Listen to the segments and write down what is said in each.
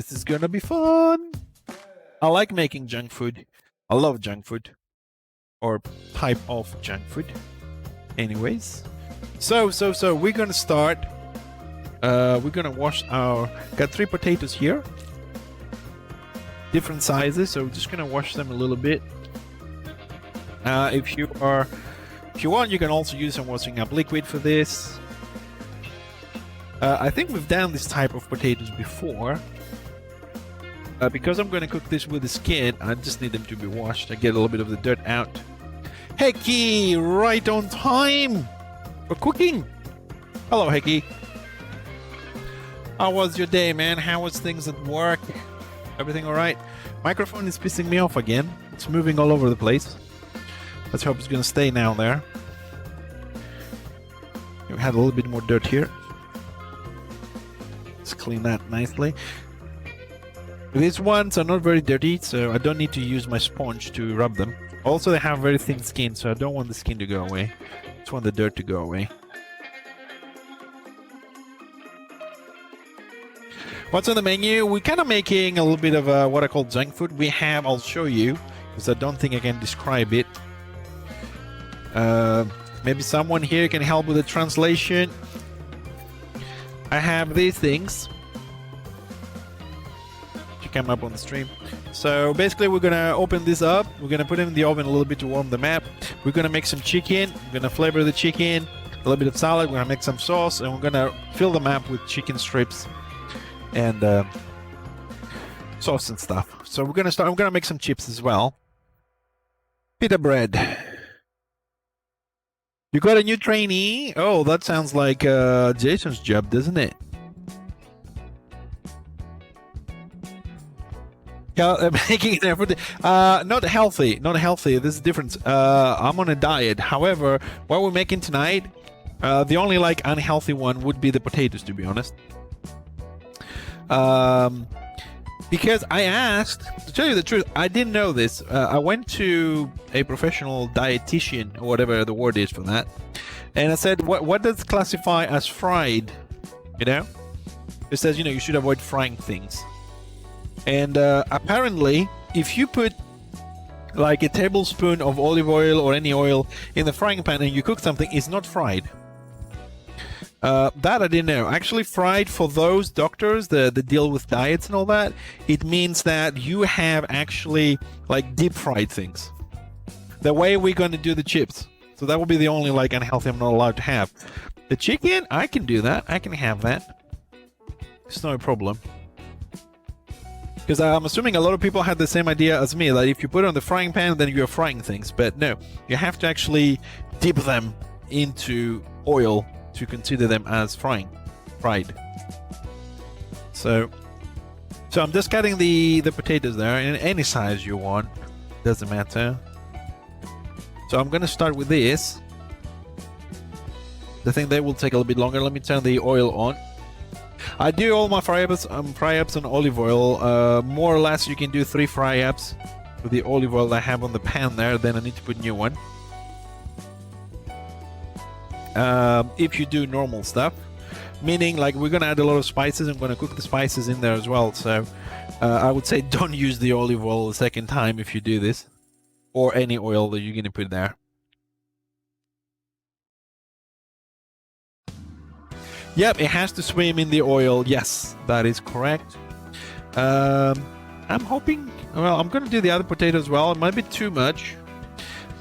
This is gonna be fun. I like making junk food. I love junk food. Or type of junk food. Anyways. So we're gonna start. We're gonna wash our... Got 3 potatoes here. Different sizes, so we're just gonna wash them a little bit. If you want, you can also use some washing up liquid for this. I think we've done this type of potatoes before. Because I'm going to cook this with the skin, I just need them to be washed. I get a little bit of the dirt out. Hecky, right on time for cooking. Hello, Hecky. How was your day, man? How was things at work? Everything all right? Microphone is pissing me off again. It's moving all over the place. Let's hope it's going to stay now there. We had a little bit more dirt here. Let's clean that nicely. These ones are not very dirty, so I don't need to use my sponge to rub them. Also, they have very thin skin, so I don't want the skin to go away. I just want the dirt to go away. What's on the menu? We're kind of making a little bit of what I call junk food. We have, I'll show you, because I don't think I can describe it. Maybe someone here can help with the translation. I have these things. Come up on the stream. So basically we're gonna open this up, we're gonna put it in the oven a little bit to warm the map. We're gonna make some chicken, we're gonna flavor the chicken, a little bit of salad, we're gonna make some sauce, and we're gonna fill the map with chicken strips and sauce and stuff. So we're gonna start. I'm gonna make some chips as well. Pita bread. You got a new trainee? Oh, that sounds like Jason's job, doesn't it? Making an effort. Not healthy. This is different. I'm on a diet. However, what we're making tonight, the only like unhealthy one would be the potatoes, to be honest. Because I asked, to tell you the truth, I didn't know this. I went to a professional dietitian, or whatever the word is for that, and I said, what does classify as fried? You know, it says, you know, you should avoid frying things. And apparently, if you put like a tablespoon of olive oil or any oil in the frying pan and you cook something, it's not fried. That I didn't know. Actually, fried for those doctors that deal with diets and all that, it means that you have actually like deep fried things. The way we're going to do the chips. So that will be the only like unhealthy I'm not allowed to have. The chicken, I can do that. I can have that. It's no problem. Because I'm assuming a lot of people had the same idea as me, that if you put it on the frying pan, then you're frying things. But no, you have to actually dip them into oil to consider them as fried. So I'm just cutting the potatoes there in any size you want. Doesn't matter. So I'm going to start with this. The thing that will take a little bit longer. Let me turn the oil on. I do all my fry-ups on olive oil. More or less, you can do 3 fry-ups with the olive oil I have on the pan there. Then I need to put new one. If you do normal stuff, meaning like we're gonna add a lot of spices. I'm gonna cook the spices in there as well. So I would say don't use the olive oil a second time if you do this, or any oil that you're gonna put there. Yep, it has to swim in the oil. Yes, that is correct. I'm hoping... Well, I'm going to do the other potato as well. It might be too much.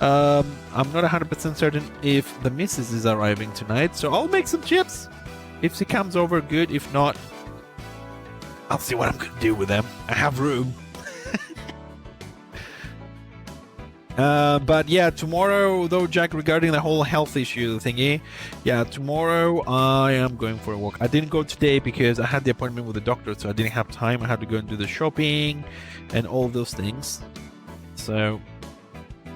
I'm not 100% certain if the missus is arriving tonight. So I'll make some chips. If she comes over, good. If not, I'll see what I'm going to do with them. I have room. But yeah, tomorrow though, Jack, regarding the whole health issue thingy, yeah, tomorrow I am going for a walk. I didn't go today because I had the appointment with the doctor, so I didn't have time. I had to go and do the shopping and all those things. So,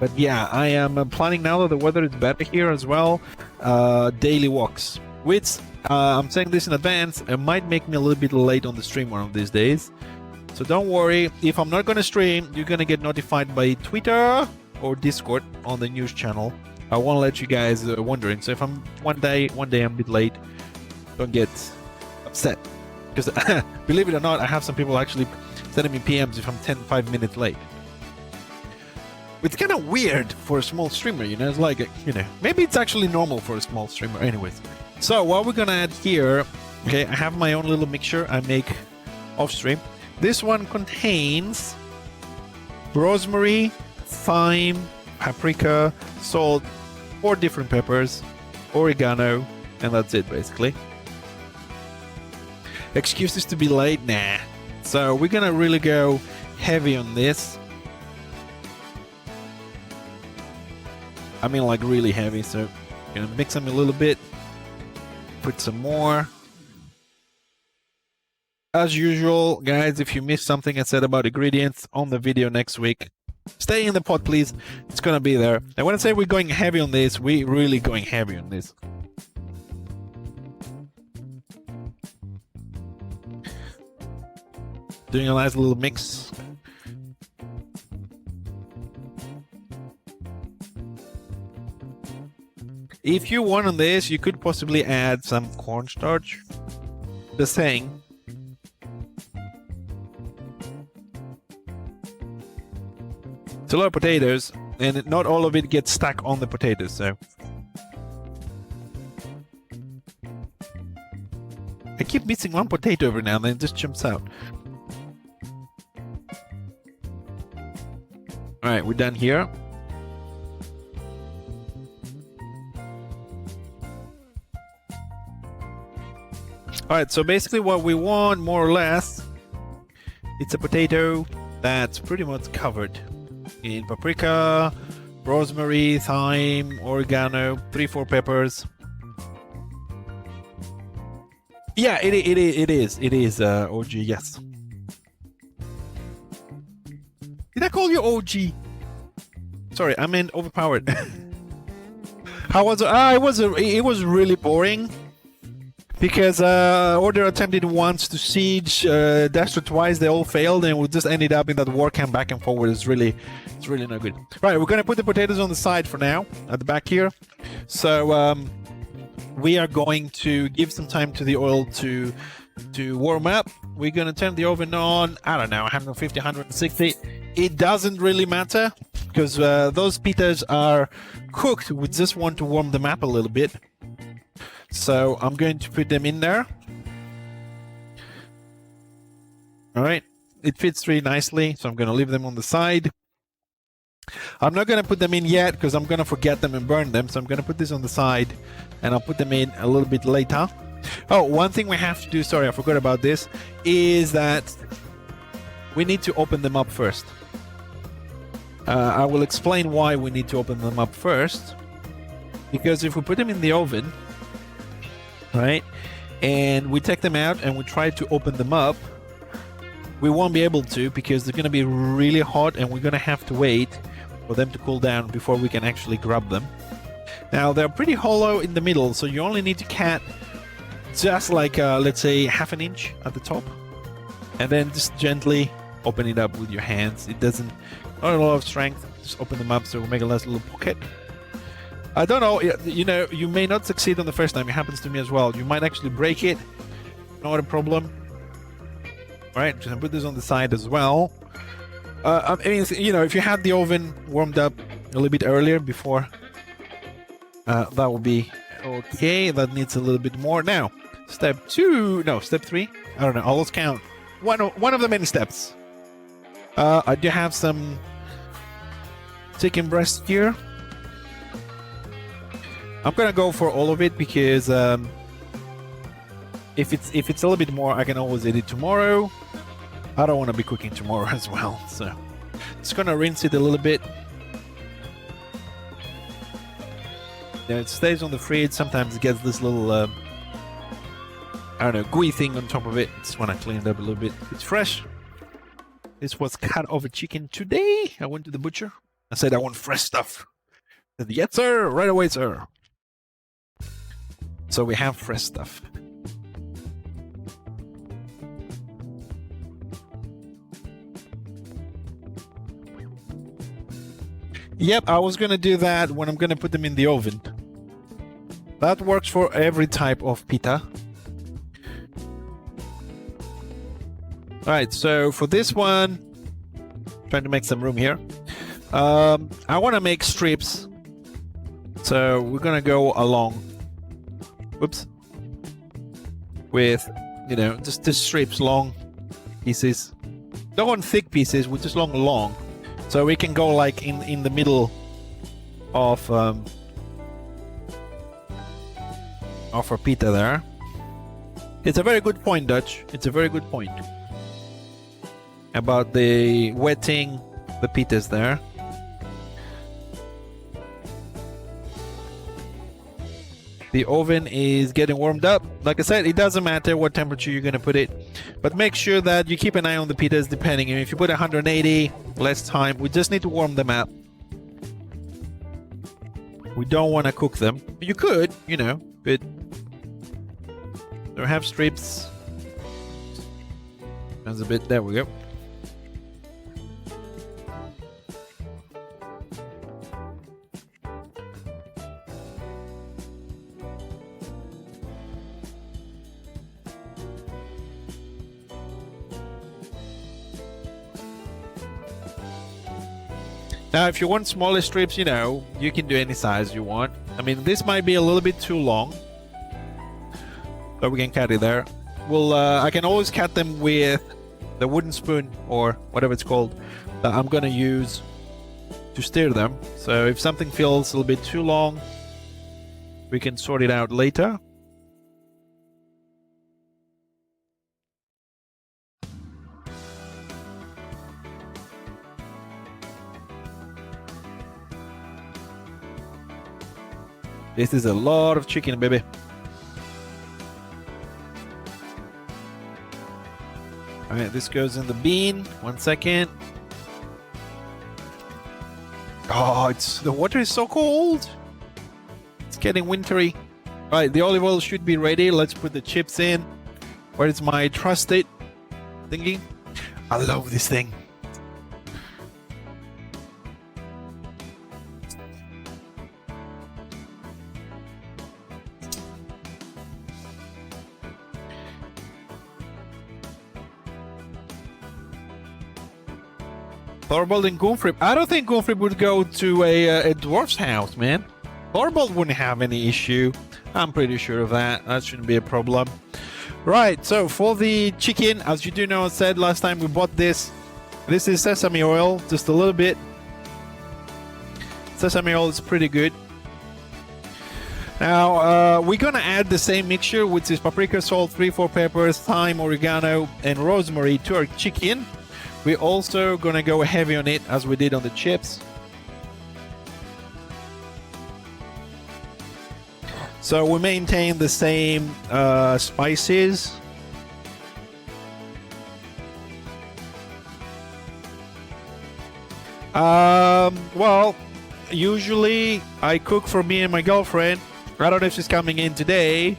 but yeah, I am planning now that the weather is better here as well, daily walks, which I'm saying this in advance, it might make me a little bit late on the stream one of these days. So don't worry, if I'm not going to stream, you're going to get notified by Twitter or Discord on the news channel. I won't let you guys wondering. So if I'm one day I'm a bit late, don't get upset. Because believe it or not, I have some people actually sending me PMs if I'm 5 minutes late. It's kind of weird for a small streamer, you know. It's like, you know, maybe it's actually normal for a small streamer. Anyways, so what we're gonna add here, okay, I have my own little mixture I make off stream. This one contains rosemary, thyme, paprika, salt, 4 different peppers, oregano, and that's it basically. Excuses to be late? Nah. So we're gonna really go heavy on this. I mean, like really heavy. So gonna mix them a little bit. Put some more. As usual, guys, if you missed something I said about ingredients on the video next week, stay in the pot, please. It's gonna be there. And when I say we're going heavy on this, we're really going heavy on this. Doing a nice little mix. If you want on this, you could possibly add some cornstarch. Just saying. It's a lot of potatoes, and not all of it gets stuck on the potatoes, so. I keep missing one potato every now and then, it just jumps out. Alright, we're done here. Alright, so basically what we want, more or less, it's a potato that's pretty much covered in paprika, rosemary, thyme, oregano, 3-4 peppers. Yeah, it is OG, yes. Did I call you OG? Sorry, I meant overpowered. How was it? It was really boring. Because Order attempted once to siege, Destro twice, they all failed, and we just ended up in that war camp back and forward. It's really not good. Right, we're gonna put the potatoes on the side for now, at the back here. So we are going to give some time to the oil to warm up. We're gonna turn the oven on, I don't know, 150, 160. It doesn't really matter, because those pitas are cooked. We just want to warm them up a little bit. So I'm going to put them in there. All right, it fits really nicely, so I'm going to leave them on the side. I'm not going to put them in yet because I'm going to forget them and burn them. So I'm going to put this on the side, and I'll put them in a little bit later. Oh, one thing we have to do, sorry, I forgot about this, is that we need to open them up first. I will explain why we need to open them up first. Because if we put them in the oven, right, and we take them out and we try to open them up, we won't be able to, because they're going to be really hot and we're going to have to wait for them to cool down before we can actually grab them. Now they're pretty hollow in the middle, so you only need to cut just like let's say half an inch at the top, and then just gently open it up with your hands. It doesn't, not a lot of strength, just open them up so we'll make a nice little pocket. I don't know, you know, you may not succeed on the first time. It happens to me as well. You might actually break it. Not a problem. All right, just put this on the side as well. I mean, you know, if you had the oven warmed up a little bit earlier before, that will be okay. That needs a little bit more. Now, step 3. I don't know. I'll just count. One of the many steps. I do have some chicken breast here. I'm gonna go for all of it because if it's a little bit more, I can always eat it tomorrow. I don't want to be cooking tomorrow as well, so just gonna rinse it a little bit. Now it stays on the fridge. Sometimes it gets this little I don't know, gooey thing on top of it. Just want to clean it up a little bit. It's fresh. This was cut of a chicken today. I went to the butcher. I said I want fresh stuff. He said, yes, sir. Right away, sir. So we have fresh stuff. Yep, I was gonna do that when I'm gonna put them in the oven. That works for every type of pita. All right, so for this one, trying to make some room here. I want to make strips, so we're gonna go along. Whoops. With, you know, just strips, long pieces. Don't want thick pieces. We just long, so we can go like in the middle of our pita there. It's a very good point, Dutch. It's a very good point about the wetting the pitas there. The oven is getting warmed up. Like I said, it doesn't matter what temperature you're going to put it, but make sure that you keep an eye on the pitas depending. If you put 180, less time. We just need to warm them up. We don't want to cook them. You could, you know, but don't have strips. That's a bit, there we go. Now, if you want smaller strips, you know, you can do any size you want. I mean, this might be a little bit too long, but we can cut it there. I can always cut them with the wooden spoon or whatever it's called that I'm gonna use to stir them. So if something feels a little bit too long, we can sort it out later. This is a lot of chicken, baby. All right, this goes in the bean. 1 second. Oh, the water is so cold. It's getting wintry. All right, the olive oil should be ready. Let's put the chips in. Where is my trusted thingy? I love this thing. Thorvald and Gunfrip. I don't think Gunfrip would go to a dwarf's house, man. Thorvald wouldn't have any issue. I'm pretty sure of that. That shouldn't be a problem. Right, so for the chicken, as you do know, I said last time we bought this. This is sesame oil, just a little bit. Sesame oil is pretty good. Now, we're gonna add the same mixture, which is paprika, salt, 3-4 peppers, thyme, oregano, and rosemary to our chicken. We're also gonna go heavy on it as we did on the chips. So we maintain the same spices. Well, usually I cook for me and my girlfriend. I don't know if she's coming in today,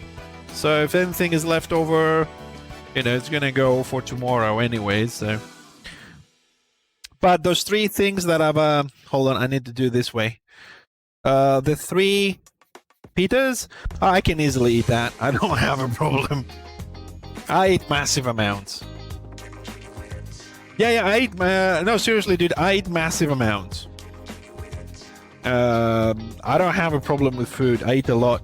so if anything is left over, you know, it's gonna go for tomorrow anyways. So, but those three things that I've hold on, I need to do this way. The 3 pitas, I can easily eat that. I don't have a problem. I eat massive amounts. Yeah, I eat. No, seriously, dude, I eat massive amounts. I don't have a problem with food. I eat a lot.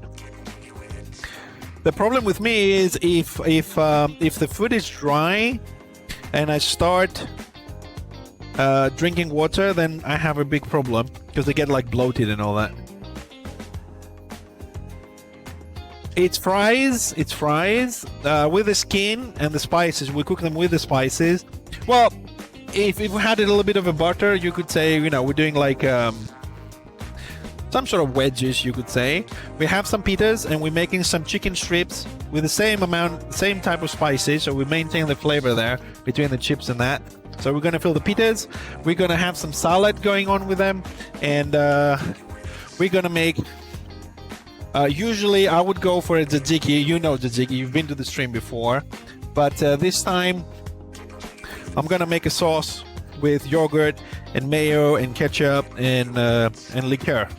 The problem with me is if the food is dry and I start drinking water, then I have a big problem because I get like bloated and all that. It's fries. It's fries with the skin and the spices. We cook them with the spices. Well, if we had a little bit of a butter, you could say, you know, we're doing like some sort of wedges, you could say. We have some pitas and we're making some chicken strips with the same amount, same type of spices. So we maintain the flavor there between the chips and that. So we're gonna fill the pitas. We're gonna have some salad going on with them, and we're gonna make. Usually, I would go for a tzatziki. You know tzatziki. You've been to the stream before, but this time I'm gonna make a sauce with yogurt and mayo and ketchup and liqueur.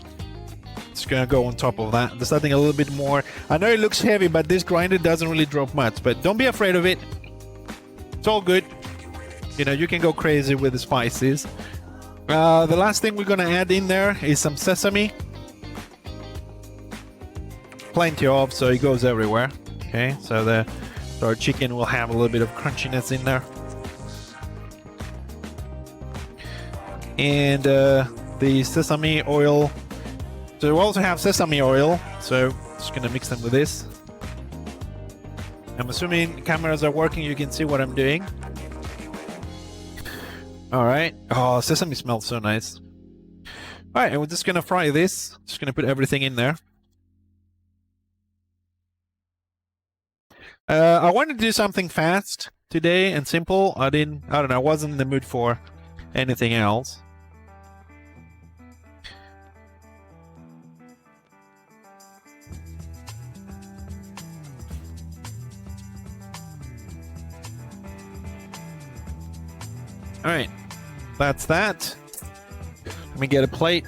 It's gonna go on top of that. There's something a little bit more. I know it looks heavy, but this grinder doesn't really drop much. But don't be afraid of it. It's all good. You know, you can go crazy with the spices. The last thing we're gonna add in there is some sesame. Plenty of, so it goes everywhere. Okay, so our chicken will have a little bit of crunchiness in there. And the sesame oil. So we also have sesame oil, so just gonna mix them with this. I'm assuming cameras are working, you can see what I'm doing. Alright. Oh, sesame smells so nice. Alright, and we're just gonna fry this. Just gonna put everything in there. I wanted to do something fast today and simple. I don't know, I wasn't in the mood for anything else. Alright, that's that. Let me get a plate.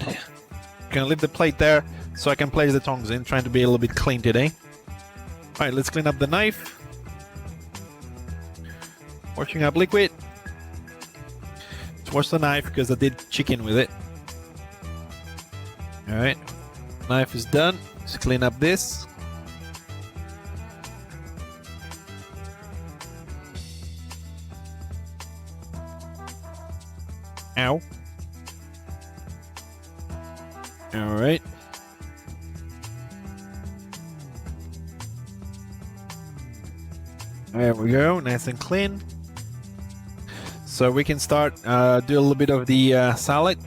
Gonna leave the plate there so I can place the tongs in. Trying to be a little bit clean today. Alright, let's clean up the knife. Washing up liquid. Let's wash the knife because I did chicken with it. Alright, knife is done. Let's clean up this. Ow. Alright. There we go, nice and clean. So we can start do a little bit of the salad.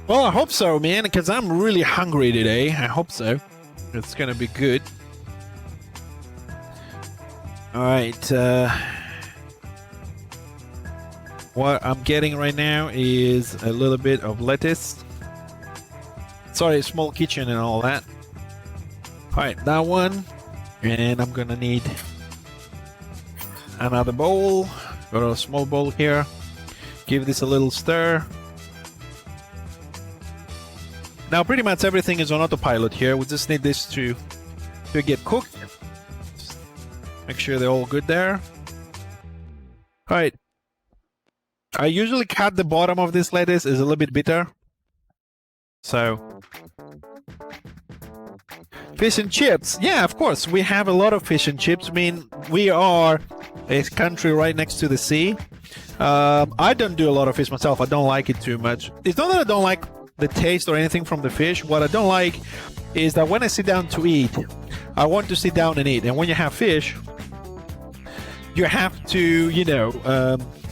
Well, I hope so, man, because I'm really hungry today. I hope so. It's gonna be good. Alright, what I'm getting right now is a little bit of lettuce. Sorry, small kitchen and all that. Alright, that one. And I'm gonna need another bowl. Got a small bowl here. Give this a little stir. Now pretty much everything is on autopilot here. We just need this to get cooked. Just make sure they're all good there. Alright. I usually cut the bottom of this lettuce, is a little bit bitter. So fish and chips. Yeah, of course. We have a lot of fish and chips. I mean, we are a country right next to the sea. I don't do a lot of fish myself. I don't like it too much. It's not that I don't like the taste or anything from the fish. What I don't like is that when I sit down to eat, I want to sit down and eat. And when you have fish, you have to, you know,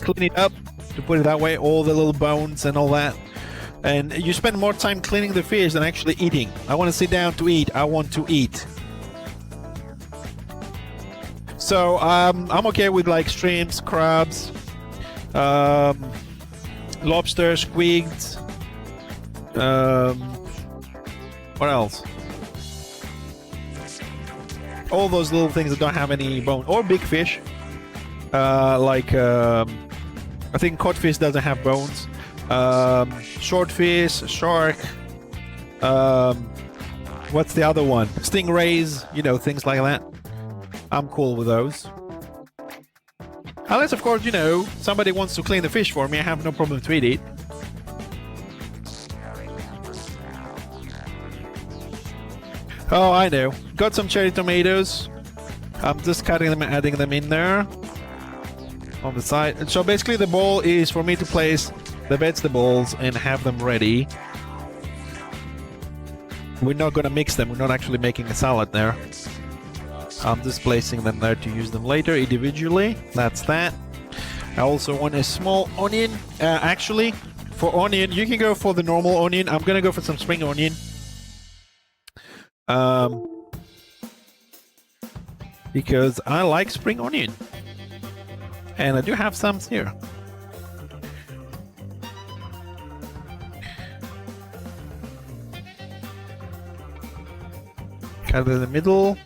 clean it up, to put it that way, all the little bones and all that. And you spend more time cleaning the fish than actually eating. I want to sit down to eat. I want to eat. So I'm okay with like shrimps, crabs, lobster, squids. What else? All those little things that don't have any bone, or big fish. I think codfish doesn't have bones. Swordfish, shark, what's the other one? Stingrays, you know, things like that. I'm cool with those. Unless, of course, you know, somebody wants to clean the fish for me, I have no problem to eat it. Oh, I know. Got some cherry tomatoes. I'm just cutting them and adding them in there on the side. And so basically the bowl is for me to place the vegetables and have them ready. We're not gonna mix them. We're not actually making a salad there. I'm just placing them there to use them later individually. That's that. I also want a small onion. Actually, for onion, you can go for the normal onion. I'm gonna go for some spring onion. Because I like spring onion. And I do have some here. Cut it in the middle.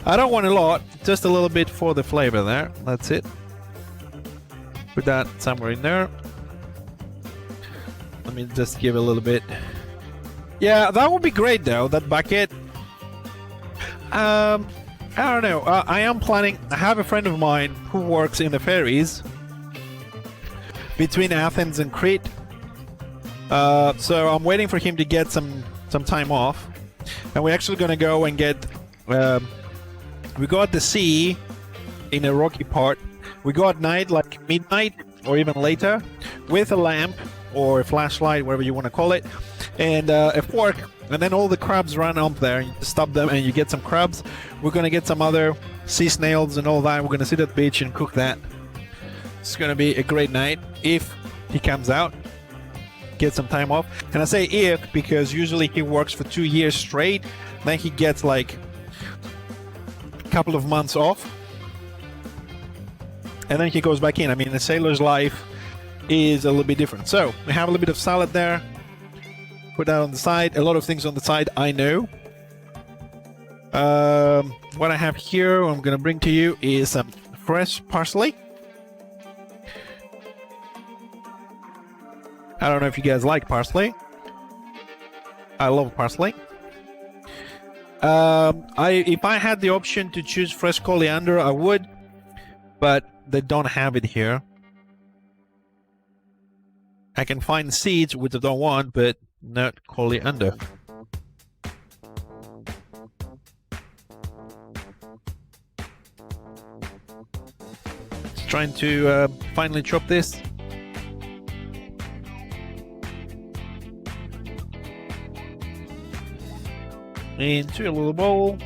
I don't want a lot, just a little bit for the flavor there. That's it. Put that somewhere in there. Let me just give a little bit. Yeah, that would be great though, that bucket. I don't know. I am planning. I have a friend of mine who works in the ferries between Athens and Crete. So I'm waiting for him to get some time off, and we're actually gonna go and get. We go at the sea in a rocky part. We go at night, like midnight or even later, with a lamp or a flashlight, whatever you want to call it, and a fork. And then all the crabs run up there, and you stop them and you get some crabs. We're gonna get some other sea snails and all that. We're gonna sit at the beach and cook that. It's gonna be a great night if he comes out, get some time off. And I say if because usually he works for 2 years straight, then he gets like a couple of months off, and then he goes back in. I mean, a sailor's life is a little bit different. So we have a little bit of salad there. Put that on the side. A lot of things on the side, I know. What I have here, I'm gonna bring to you is some fresh parsley. I don't know if you guys like parsley. I love parsley. If I had the option to choose fresh coriander, I would, but they don't have it here. I can find seeds, which I don't want, but not coriander. Trying to finally chop this. Into a little bowl.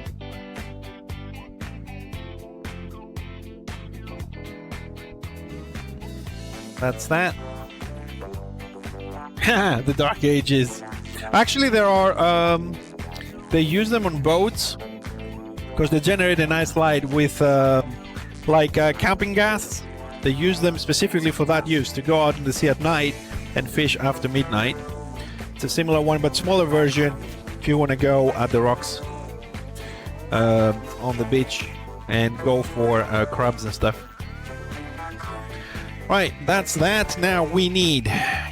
That's that. The Dark Ages. Actually, there are. They use them on boats because they generate a nice light with camping gas. They use them specifically for that use, to go out in the sea at night and fish after midnight. It's a similar one, but smaller version if you want to go at the rocks on the beach and go for crabs and stuff. Right, that's that. Now we need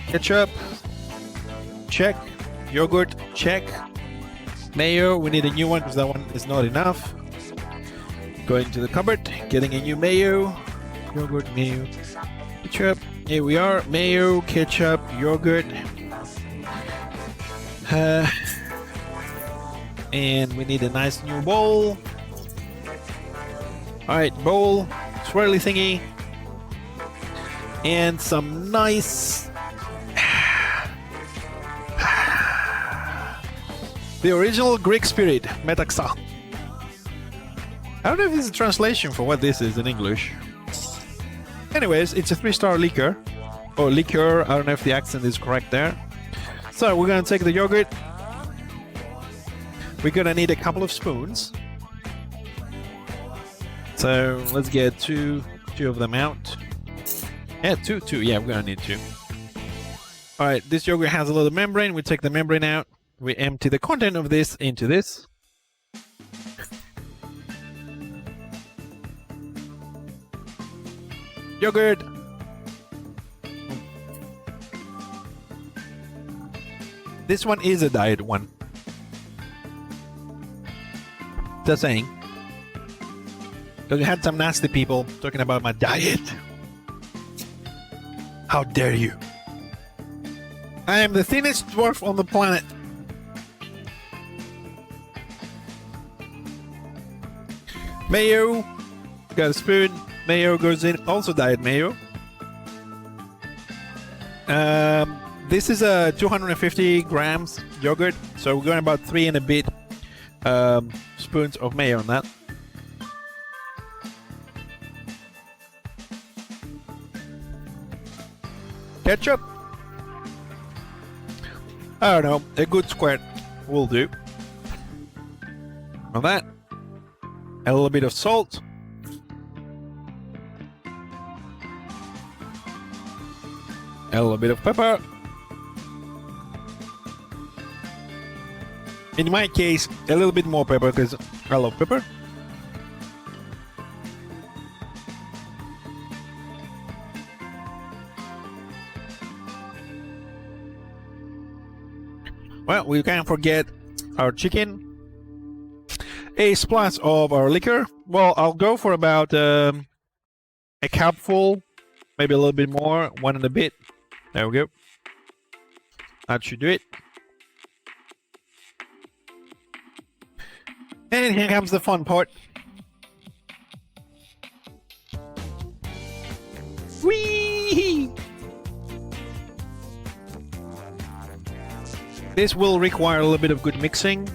ketchup, check. Yogurt, check. Mayo, we need a new one because that one is not enough. Going to the cupboard, getting a new mayo. Yogurt, mayo, ketchup. Here we are. Mayo, ketchup, yogurt. And we need a nice new bowl. Alright, bowl, swirly thingy. And some nice... the original Greek spirit, metaxa. I don't know if this is a translation for what this is in English. Anyways, it's a 3-star liquor. Or liqueur, I don't know if the accent is correct there. So we're gonna take the yogurt. We're gonna need a couple of spoons. So let's get two of them out. Yeah, two. Yeah, we're gonna need 2. All right, this yogurt has a little membrane. We take the membrane out. We empty the content of this into this. Yogurt. This one is a diet one. Just saying. Because we had some nasty people talking about my diet. How dare you? I am the thinnest dwarf on the planet. Mayo. Got a spoon. Mayo goes in. Also diet mayo. This is a 250 grams yogurt. So we're going about 3 and a bit spoons of mayo on that. Ketchup. I don't know, a good squirt will do. On that, a little bit of salt. A little bit of pepper. In my case, a little bit more pepper because I love pepper. Well, we can't forget our chicken. a splash of our liquor. Well, I'll go for about a cupful, maybe a little bit more, one and a bit. There we go. That should do it. And here comes the fun part. Whee! This will require a little bit of good mixing.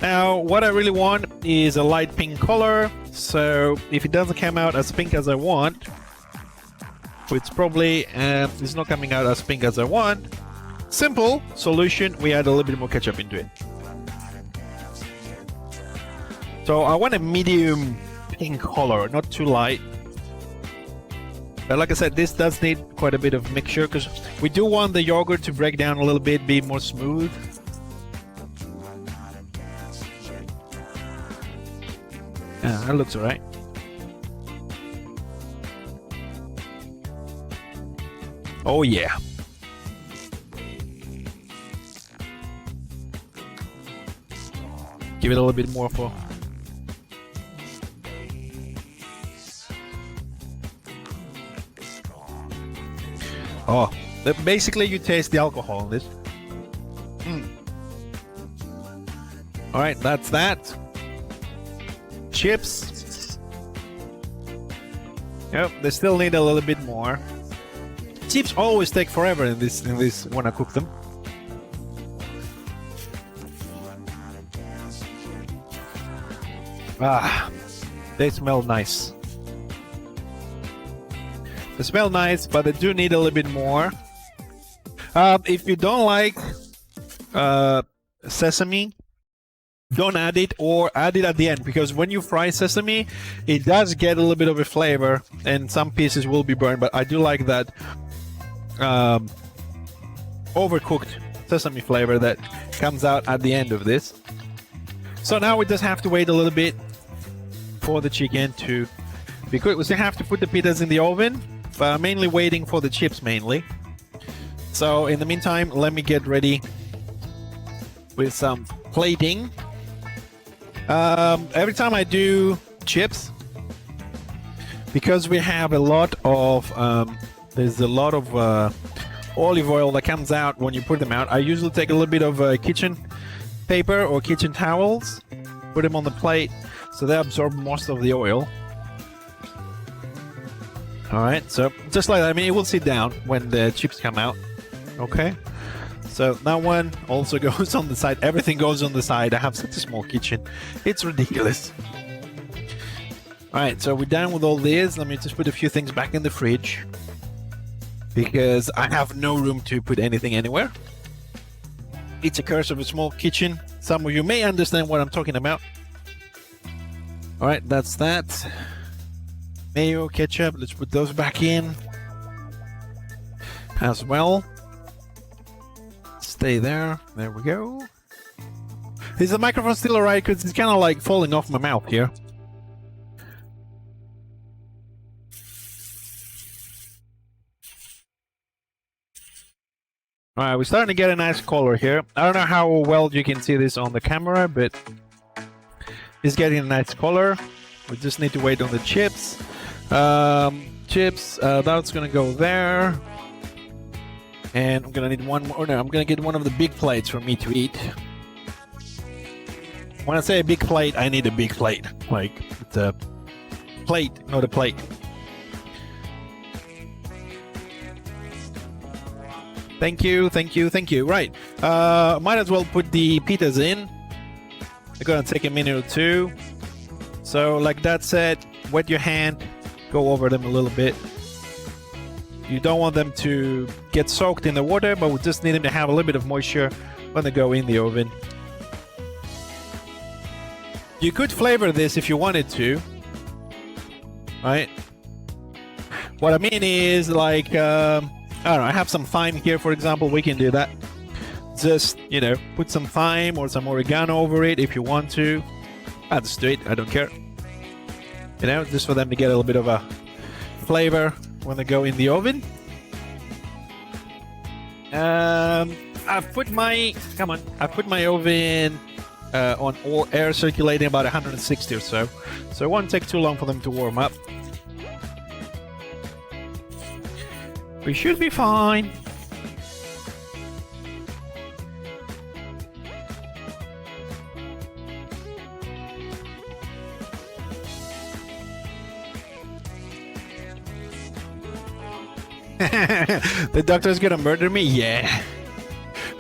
Now, what I really want is a light pink color. So if it doesn't come out as pink as I want, it's probably it's not coming out as pink as I want. Simple solution, we add a little bit more ketchup into it. So I want a medium pink color, not too light. But like I said, this does need quite a bit of mixture because we do want the yogurt to break down a little bit, be more smooth. Yeah, that looks alright. Oh yeah. Give it a little bit more for... Oh, basically you taste the alcohol in this. Alright, that's that. Chips. Yep, they still need a little bit more. Chips always take forever in this when I cook them. Ah, they smell nice. They smell nice, but they do need a little bit more. If you don't like sesame, don't add it, or add it at the end, because when you fry sesame, it does get a little bit of a flavor, and some pieces will be burned. But I do like that overcooked sesame flavor that comes out at the end of this. So now we just have to wait a little bit for the chicken to be cooked. We still have to put the pitas in the oven, but I'm mainly waiting for the chips mainly. So in the meantime, let me get ready with some plating. Every time I do chips, because we have a lot of there's a lot of olive oil that comes out when you put them out, I usually take a little bit of kitchen paper or kitchen towels, put them on the plate so they absorb most of the oil. Alright, so just like that. I mean, it will sit down when the chips come out. Okay, so that one also goes on the side. Everything goes on the side. I have such a small kitchen, it's ridiculous. Alright, so we're done with all this. Let me just put a few things back in the fridge, because I have no room to put anything anywhere. It's a curse of a small kitchen. Some of you may understand what I'm talking about. Alright, that's that. Mayo, ketchup, let's put those back in as well. Stay there. There we go. Is the microphone still alright? Because it's kind of like falling off my mouth here. Alright, we're starting to get a nice color here. I don't know how well you can see this on the camera, but it's getting a nice color. We just need to wait on the chips. That's gonna go there. And I'm gonna need one more. No, I'm gonna get one of the big plates for me to eat. When I say a big plate, I need a big plate. Like, it's a plate, not a plate. Thank you, thank you, thank you. Right. Might as well put the pitas in. They're gonna take a minute or two. So, like that said, wet your hand, go over them a little bit. You don't want them to get soaked in the water, but we just need them to have a little bit of moisture when they go in the oven. You could flavor this if you wanted to, right? What I mean is, like, I don't know, I have some thyme here, for example. We can do that. Just, you know, put some thyme or some oregano over it if you want to. I'll just do it, I don't care. You know, just for them to get a little bit of a flavor when they go in the oven. I've put my oven on air circulating about 160 or so. So it won't take too long for them to warm up. We should be fine. The doctor's gonna murder me? Yeah.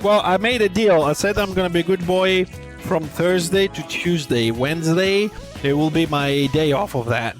Well, I made a deal. I said I'm gonna be a good boy from Thursday to Tuesday. Wednesday, it will be my day off of that.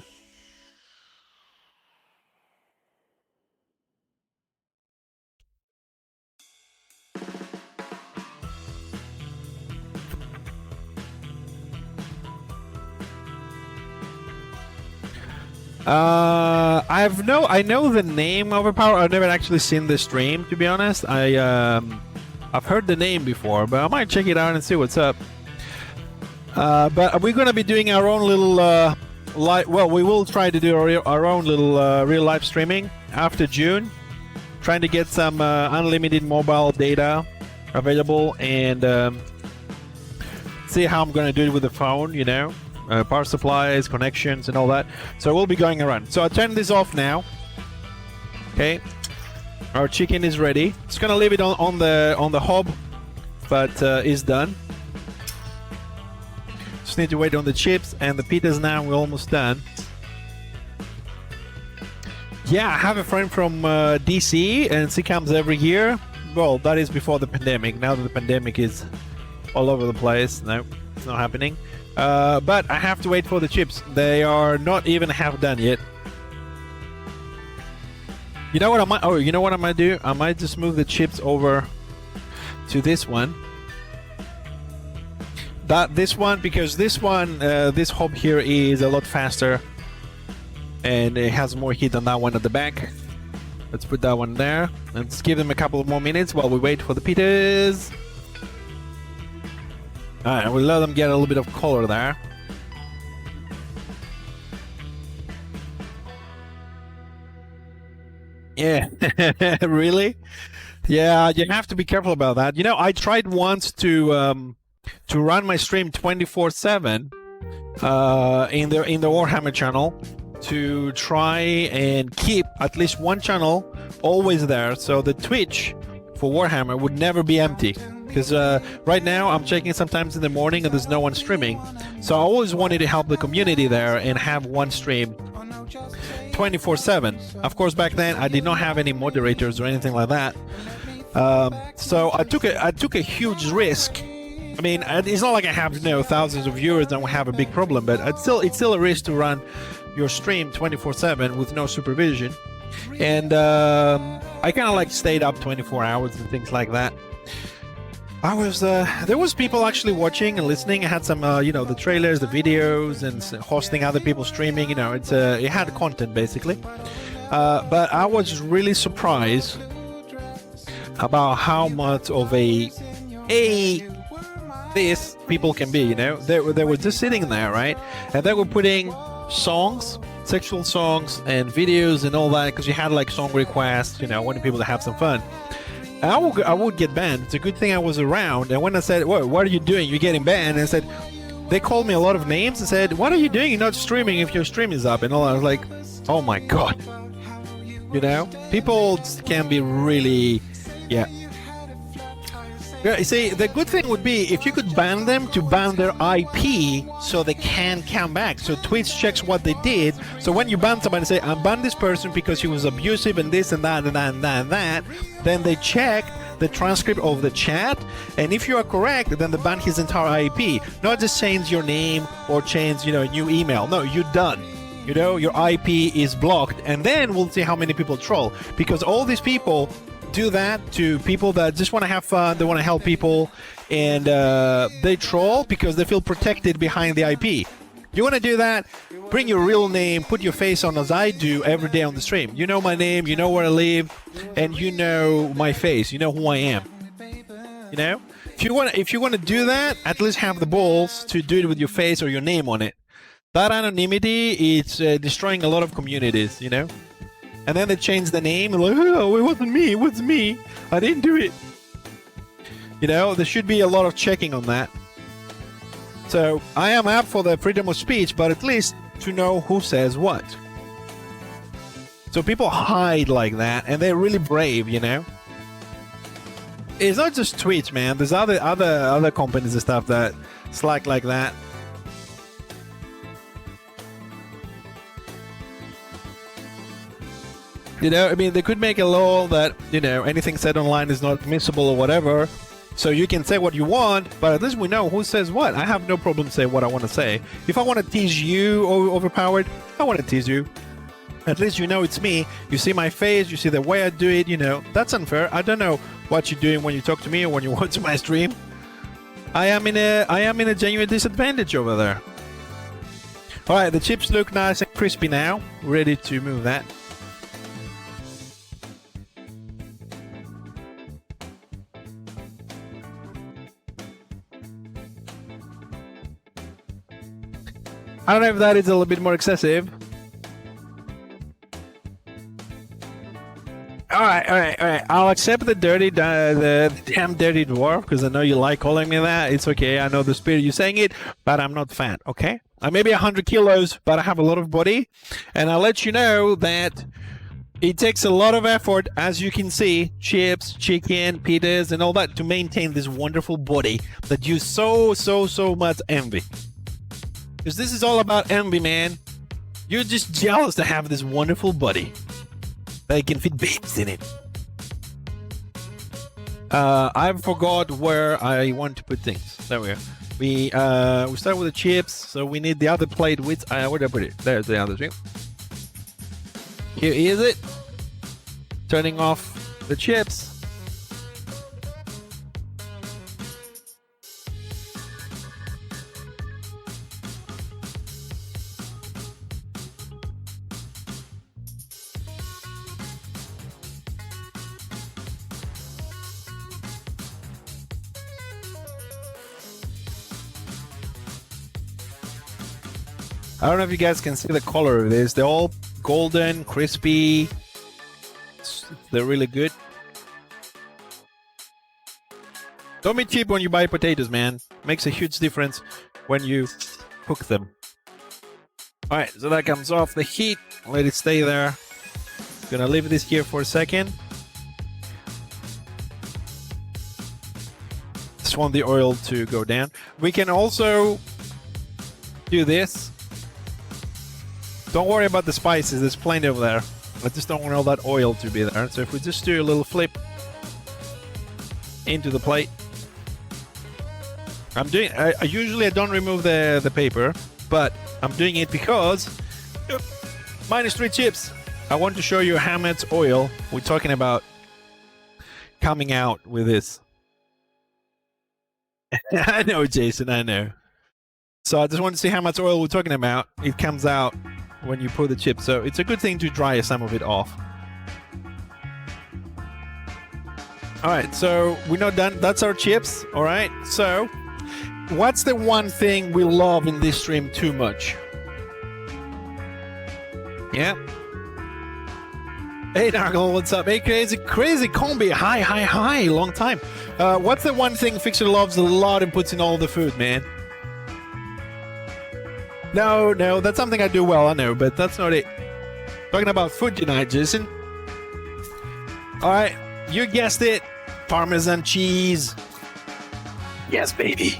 I know the name of a power. I've never actually seen the stream, to be honest. I've heard the name before, but I might check it out and see what's up. But we're gonna be doing our own little well, we will try to do our own little real life streaming after June, trying to get some unlimited mobile data available and see how I'm gonna do it with the phone, you know. Power supplies, connections, and all that. So we'll be going around. So I turn this off now. Okay, our chicken is ready. Just gonna leave it on the hob, but it's done. Just need to wait on the chips and the pitas now. We're almost done. Yeah, I have a friend from DC, and she comes every year. Well, that is before the pandemic. Now that the pandemic is all over the place, no, it's not happening. But I have to wait for the chips. They are not even half done yet. You know what I might? Oh, you know what I might do? I might just move the chips over to this one. This one, because this one, this hob here is a lot faster, and it has more heat than that one at the back. Let's put that one there. Let's give them a couple of more minutes while we wait for the pitas. Alright, we'll let them get a little bit of color there. Yeah, really? Yeah, you have to be careful about that. You know, I tried once to run my stream 24/7 in the Warhammer channel, to try and keep at least one channel always there, so the Twitch for Warhammer would never be empty. Because right now I'm checking sometimes in the morning and there's no one streaming, so I always wanted to help the community there and have one stream 24/7. Of course, back then I did not have any moderators or anything like that, so I took a huge risk. I mean, it's not like I have, you know, thousands of viewers and we have a big problem, but it's still a risk to run your stream 24/7 with no supervision. And I kind of like stayed up 24 hours and things like that. There was people actually watching and listening. I had some, you know, the trailers, the videos, and hosting other people streaming. You know, it had content basically. But I was really surprised about how much of this people can be. You know, they were just sitting there, right, and they were putting songs, sexual songs, and videos and all that, because you had like song requests. You know, wanting people to have some fun. I would get banned. It's a good thing I was around. And when I said, "Whoa, what are you doing? You're getting banned," and I said, they called me a lot of names and said, "What are you doing? You're not streaming if your stream is up." And all. I was like, "Oh my god!" You know, people can be really, yeah. Yeah, you see, the good thing would be if you could ban them, to ban their IP so they can come back. So Twitch checks what they did. So when you ban somebody and say, "I banned this person because he was abusive and this and that and that and that and that," then they check the transcript of the chat, and if you are correct, then they ban his entire IP. Not just change your name or change, you know, a new email. No, you're done. You know, your IP is blocked, and then we'll see how many people troll, because all these people do that to people that just want to have fun, they want to help people, and they troll because they feel protected behind the IP. You want to do that? Bring your real name, put your face on, as I do every day on the stream. You know my name, you know where I live, and you know my face, you know who I am. You know? If you want to do that, at least have the balls to do it with your face or your name on it. That anonymity is destroying a lot of communities, you know? And then they change the name, and like, "Oh, it wasn't me, it was me. I didn't do it." You know, there should be a lot of checking on that. So I am up for the freedom of speech, but at least to know who says what. So people hide like that, and they're really brave, you know. It's not just Twitch, man. There's other companies and stuff that slack like that. You know, I mean, they could make a law that, you know, anything said online is not admissible or whatever. So you can say what you want, but at least we know who says what. I have no problem saying what I want to say. If I want to tease you, overpowered, I want to tease you. At least you know it's me. You see my face, you see the way I do it, you know. That's unfair. I don't know what you're doing when you talk to me or when you watch my stream. I am in a genuine disadvantage over there. Alright, the chips look nice and crispy now. Ready to move that. I don't know if that is a little bit more excessive. All right. I'll accept the damn dirty dwarf, because I know you like calling me that. It's okay. I know the spirit you're saying it, but I'm not fat. Okay. I may be 100 kilos, but I have a lot of body, and I'll let you know that it takes a lot of effort, as you can see, chips, chicken, pitas, and all that, to maintain this wonderful body that you so much envy. Because this is all about envy, man. You're just jealous to have this wonderful body that can fit babies in it. I forgot where I want to put things. There we are. We start with the chips, so we need the other plate with. Where did I put it? There's the other thing. Here is it. Turning off the chips. I don't know if you guys can see the color of this. They're all golden, crispy. They're really good. Don't be cheap when you buy potatoes, man. Makes a huge difference when you cook them. Alright, so that comes off the heat. Let it stay there. Gonna leave this here for a second. Just want the oil to go down. We can also do this. Don't worry about the spices, there's plenty of there. I just don't want all that oil to be there. So if we just do a little flip into the plate. I usually don't remove the paper, but I'm doing it because -3 chips. I want to show you how much oil we're talking about coming out with this. I know, Jason, I know. So I just want to see how much oil we're talking about. It comes out when you put the chips, so it's a good thing to dry some of it off. All right, so we're not done. That's our chips. All right, so what's the one thing we love in this stream too much? Yeah. Hey Nargle, what's up? Hey, crazy combi. Hi. Long time. What's the one thing Fixer loves a lot and puts in all the food, man? No, that's something I do well, I know, but that's not it. Talking about food tonight, Jason. Alright, you guessed it. Parmesan cheese. Yes, baby.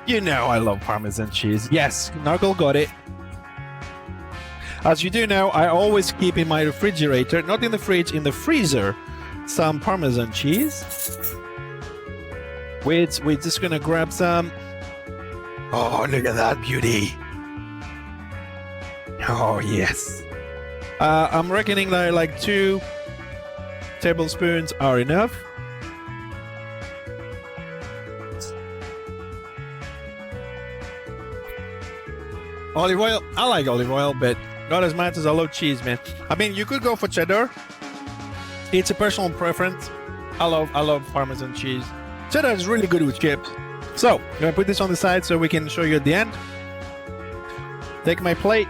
You know I love Parmesan cheese. Yes, Knuckle got it. As you do know, I always keep in my refrigerator, not in the fridge, in the freezer, some Parmesan cheese. Which we're just gonna grab some. Oh, look at that beauty. Oh, yes. I'm reckoning that like 2 tablespoons are enough. Olive oil. I like olive oil, but not as much as I love cheese, man. I mean, you could go for cheddar. It's a personal preference. I love Parmesan cheese. Cheddar is really good with chips. So, I'm gonna put this on the side so we can show you at the end. Take my plate.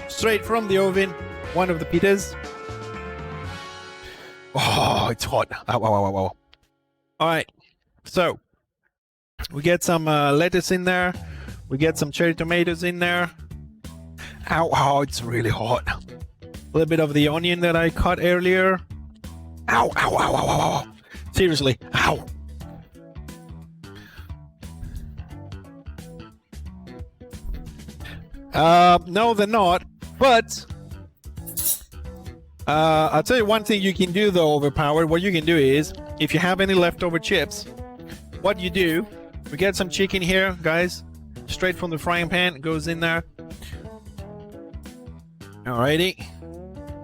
Straight from the oven, one of the pitas. Oh, it's hot. Ow. All right, so We get some lettuce in there. We get some cherry tomatoes in there. Ow, ow, it's really hot. A little bit of the onion that I cut earlier. Ow, ow, ow, ow, ow, ow. Seriously, ow. No, they're not. But I'll tell you one thing you can do though, Overpowered. What you can do is, if you have any leftover chips, what you do, we get some chicken here, guys. Straight from the frying pan, it goes in there. Alrighty.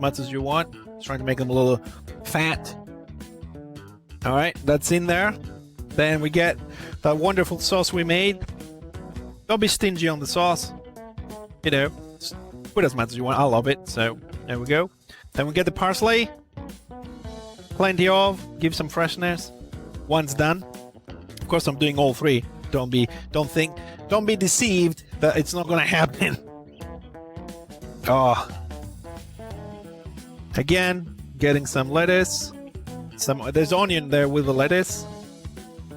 Much as you want. Just trying to make them a little fat. Alright, that's in there. Then we get that wonderful sauce we made. Don't be stingy on the sauce. You know, put as much as you want. I love it. So, there we go. Then we get the parsley. Plenty of. Give some freshness. Once done. Of course, I'm doing all three. Don't be deceived that it's not gonna happen. Oh. Again, getting some lettuce. There's onion there with the lettuce.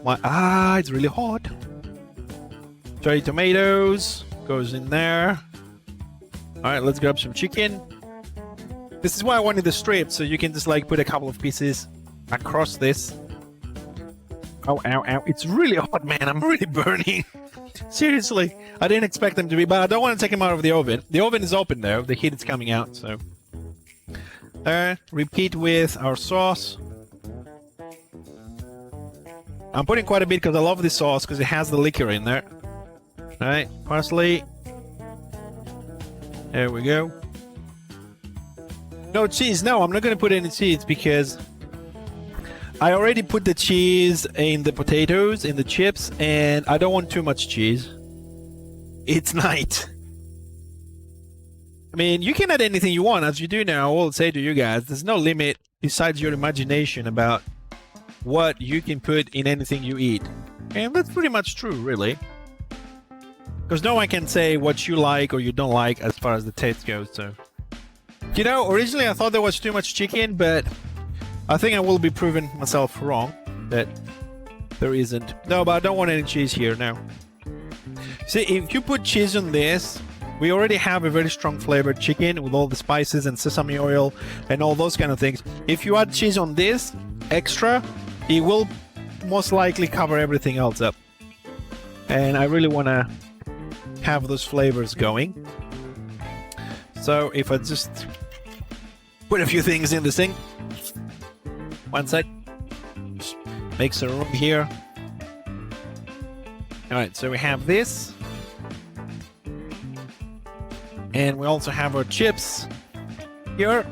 It's really hot. Cherry tomatoes goes in there. All right, let's grab some chicken. This is why I wanted the strips, so you can just like put a couple of pieces across this. Oh, ow, ow. It's really hot, man. I'm really burning. Seriously. I didn't expect them to be, but I don't want to take them out of the oven. The oven is open, though. The heat is coming out, so. Repeat with our sauce. I'm putting quite a bit because I love this sauce because it has the liquor in there. All right, parsley. There we go. No cheese. No, I'm not going to put any cheese because I already put the cheese in the potatoes, in the chips, and I don't want too much cheese. It's night. I mean, you can add anything you want, as you do now. I will say to you guys, there's no limit besides your imagination about what you can put in anything you eat. And that's pretty much true, really. Because no one can say what you like or you don't like as far as the taste goes, so. You know, originally I thought there was too much chicken, but I think I will be proving myself wrong that there isn't. No, but I don't want any cheese here now. See, if you put cheese on this, we already have a very strong flavored chicken with all the spices and sesame oil and all those kind of things. If you add cheese on this extra, it will most likely cover everything else up. And I really want to have those flavors going. So if I just put a few things in the sink. One sec. Just make some room here. Alright, so we have this. And we also have our chips here.